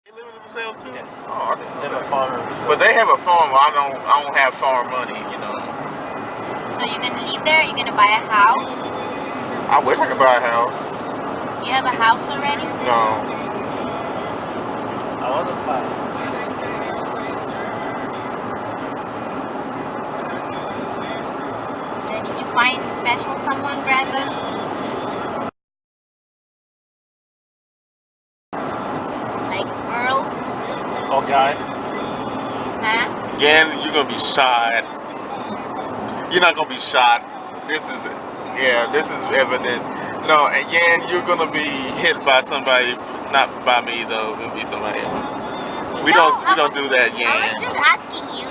They live in themselves too. Yeah. Oh, I didn't know They have a that. farm in Brazil. But they have a farm. I don't have farm money. You know. So you're gonna live there? You're gonna buy a house? I wish I could buy a house. You have a house already? No. I want to buy. Then did you find special someone, Brandon? Like Earl? Oh, guy. Huh? Again, you're gonna be shot. You're not gonna be shot. This is evident. No, and Yan, you're gonna be hit by somebody, not by me though. It'll be somebody else. We don't do that, I Yan. was just asking you.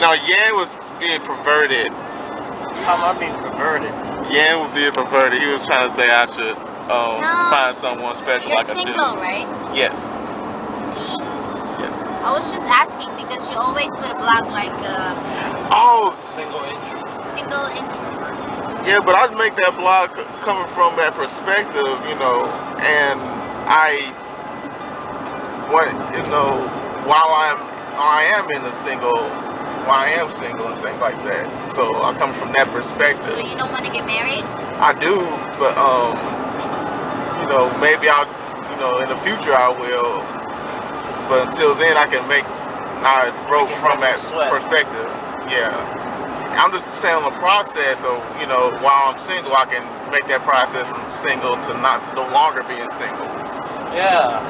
No, Yan was being perverted. How am I being perverted? Yan was being perverted. He was trying to say I should find someone special You're like a dude. single, right? Yes. See? Yes. I was just asking because you always put a blog like Oh, Single intro. single introvert. yeah, but I make that blog coming from that perspective, you know, and I while I am in a single, while I am single and things like that. So I come from that perspective. So you don't want to get married? I do, but maybe in the future I will. But until then, I wrote from that perspective. Yeah. I'm just saying on the process of, while I'm single, I can make that process from single to no longer being single. Yeah.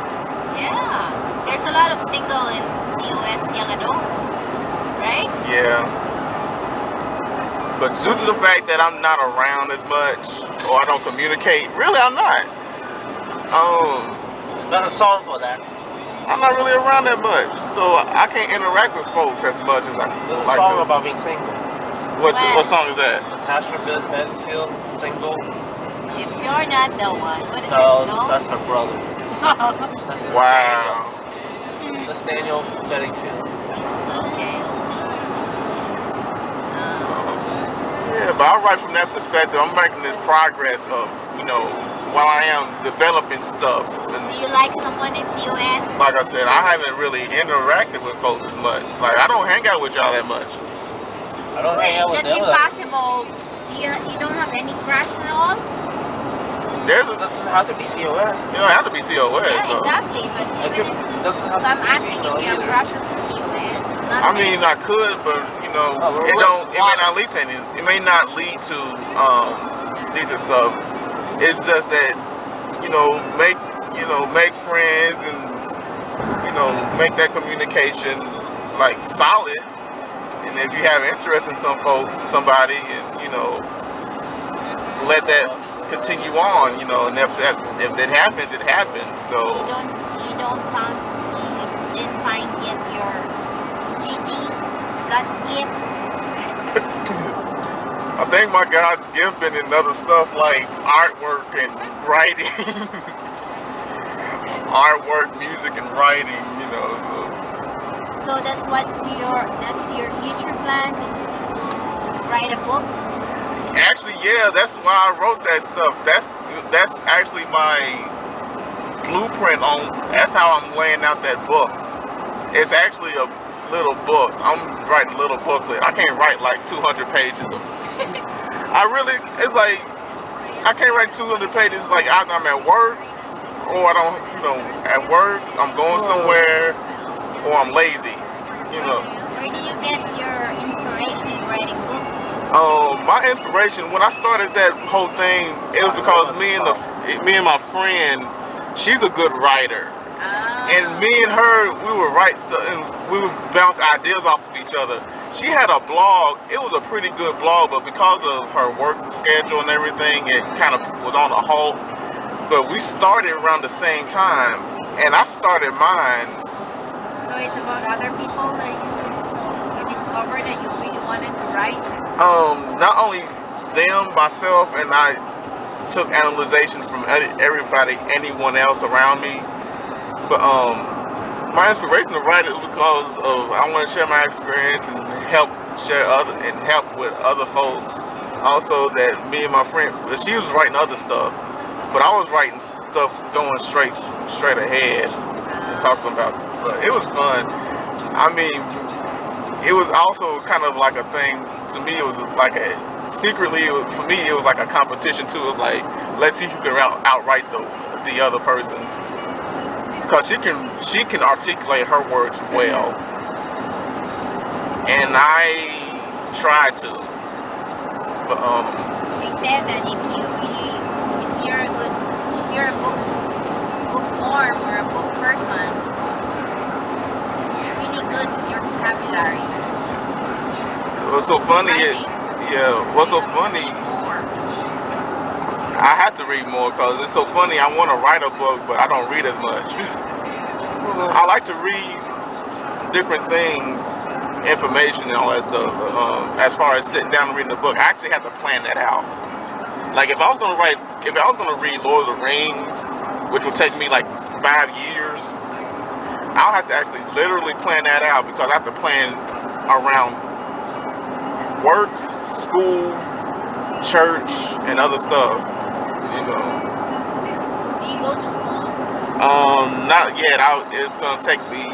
Yeah. There's a lot of single and COS young adults, right? Yeah. But due to the fact that I'm not around as much, or I don't communicate, really I'm not. There's a song for that. I'm not really around that much, so I can't interact with folks as much as I There's a like song to. about being single. What song is that? Natasha Bedingfield, Single. If you're not the one, what is No, it? No? that's her brother. That's Wow. That's Daniel Bedingfield. Okay. Yeah, but I write from that perspective. I'm making this progress of, while I am developing stuff. And Do you like someone in COS? like I said, I haven't really interacted with folks as much. Like, I don't hang out with y'all that much. I don't hang out with That's them. impossible. You don't have any crush at all? It doesn't have to be COS. don't have to be COS. Yeah, so. exactly. But even It doesn't have so I'm to be asking if you have either. crushes in COS. I mean, I could, but it may not lead to any. It may not lead to these stuff. It's just that make friends and make that communication like solid. And if you have interest in somebody, and let that continue on. And if that happens, it happens. So You didn't find yet your GG, God's gift. I think my God's gift been in other stuff like artwork and writing, artwork, music, and writing. So that's your future plan? Write a book? Actually, yeah, that's why I wrote that stuff. That's actually my blueprint on. That's how I'm laying out that book. It's actually a little book. I'm writing a little booklet. I can't write like 200 pages. It's like I can't write 200 pages. Like either I'm at work, or I don't, at work, I'm going somewhere, or I'm lazy. Where do you get your inspiration in writing books? My inspiration when I started that whole thing, it was because me and my friend, she's a good writer, and me and her, we would write stuff and we would bounce ideas off of each other. She had a blog. It was a pretty good blog, but because of her work schedule and everything, it kind of was on a halt. But we started around the same time, and I started mine. So it's about other people that you discovered that you really wanted to write? Not only them, myself, and I took analyzations from anyone else around me. But my inspiration to write it was because of I want to share my experience and help with other folks. Also, that me and my friend, she was writing other stuff, but I was writing stuff going straight ahead. talking about. But it was fun. I mean, it was also kind of like a thing. To me, it was like a secretly. For me, it was like a competition too. It was like, let's see who can outright the other person, because she can articulate her words well, and I tried to. But They said that if you're a bookworm or a book person, you're really good with your vocabulary. what's so funny is, what's so funny, I have to read more because it's so funny. I want to write a book, but I don't read as much. I like to read different things, information and all that stuff. As far as sitting down and reading the book, I actually have to plan that out. Like if I was gonna read Lord of the Rings, which would take me like 5 years, I'll have to actually literally plan that out, because I have to plan around work, school, church, and other stuff. You know. Do you go to school? Not yet. It's gonna take me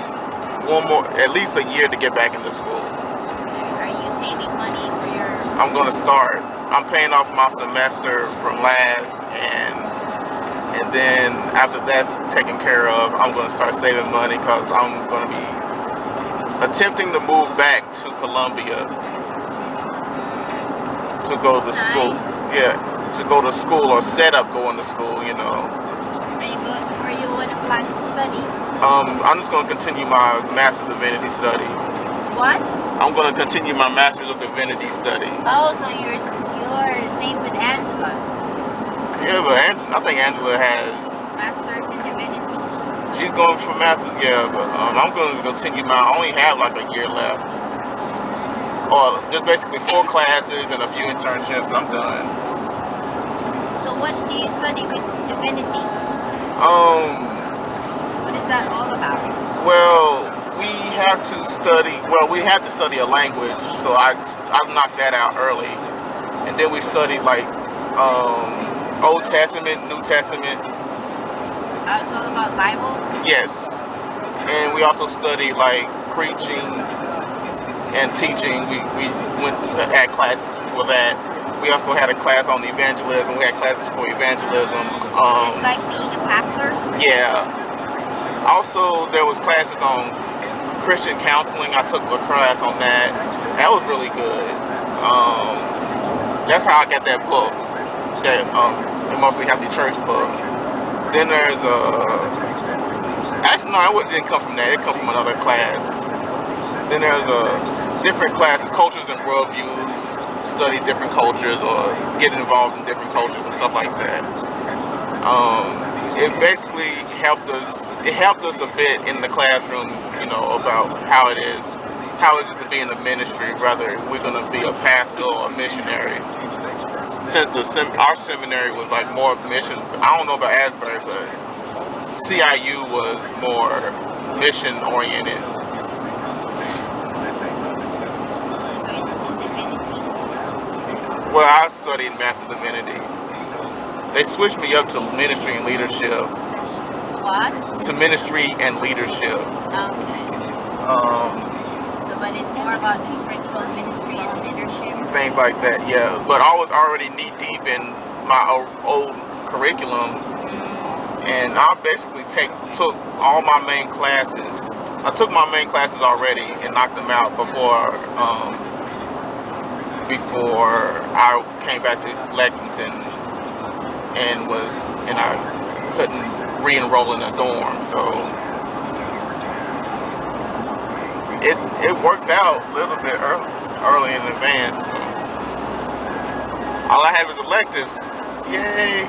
at least a year to get back into school. Are you saving money for your? I'm gonna start. I'm paying off my semester from last, and then after that's taken care of, I'm gonna start saving money, because I'm gonna be attempting to move back to Columbia to go to school. Yeah, to go to school, or set up going to school. You know. Are you going to plan to study? I'm just gonna continue my Master's of Divinity study. What? I'm gonna continue my Master's of Divinity study. Oh, so you're the same with Angela. Yeah, but I think Angela has. Masters in Divinity. She's going for Masters, yeah, but I'm going to continue I only have like a year left. Or just basically 4 classes and a few internships, and I'm done. So what do you study with Divinity? What is that all about? Well, we have to study a language, so I knocked that out early. And then we studied like Old Testament, New Testament. It's all about Bible? Yes. And we also studied like preaching and teaching. We had classes for that. We also had a class on evangelism. We had classes for evangelism. It's like being a pastor? Yeah. Also, there was classes on Christian counseling. I took a class on that. That was really good. That's how I got that book. That the Mostly Happy Church book. Then there's actually no, it didn't come from that. It come from another class. Then there's different classes, cultures and worldviews. Study different cultures or get involved in different cultures and stuff like that. It basically helped us. It helped us a bit in the classroom, you know, about how it is it to be in the ministry, whether we're going to be a pastor or a missionary. Since our seminary was like more mission, I don't know about Asbury, but CIU was more mission oriented. Well, I studied Master Divinity. They switched me up to ministry and leadership. What? To ministry and leadership. Okay. But it's more about the spiritual ministry and leadership. Things like that, yeah. But I was already knee deep in my old curriculum, and I basically took all my main classes. I took my main classes already and knocked them out before I came back to Lexington and I couldn't re-enroll in a dorm, so. It worked out a little bit early in advance. All I have is electives. Yay!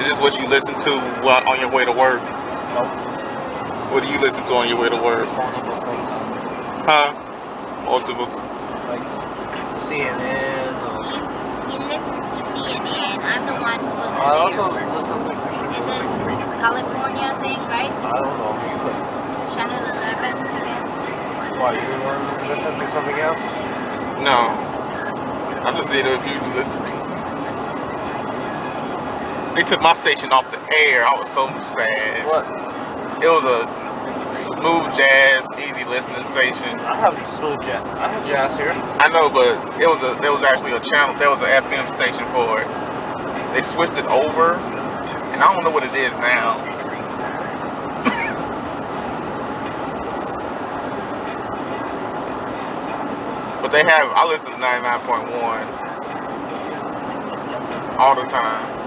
Is this what you listen to on your way to work? Nope. What do you listen to on your way to work? Huh? Multiple. Like CNN. He listens to CNN. I'm the one who was I also listen to. Is it California thing, right? I don't know. Channel 11, I guess. Why, you want to listen to something else? No. I'm just seeing if you listen. They took my station off the air. I was so sad. What? It was a smooth jazz, easy listening station. I have smooth jazz. I have jazz here. I know, but there was actually a channel. There was an FM station for it. They switched it over, and I don't know what it is now. But they have. I listen to 99.1 all the time.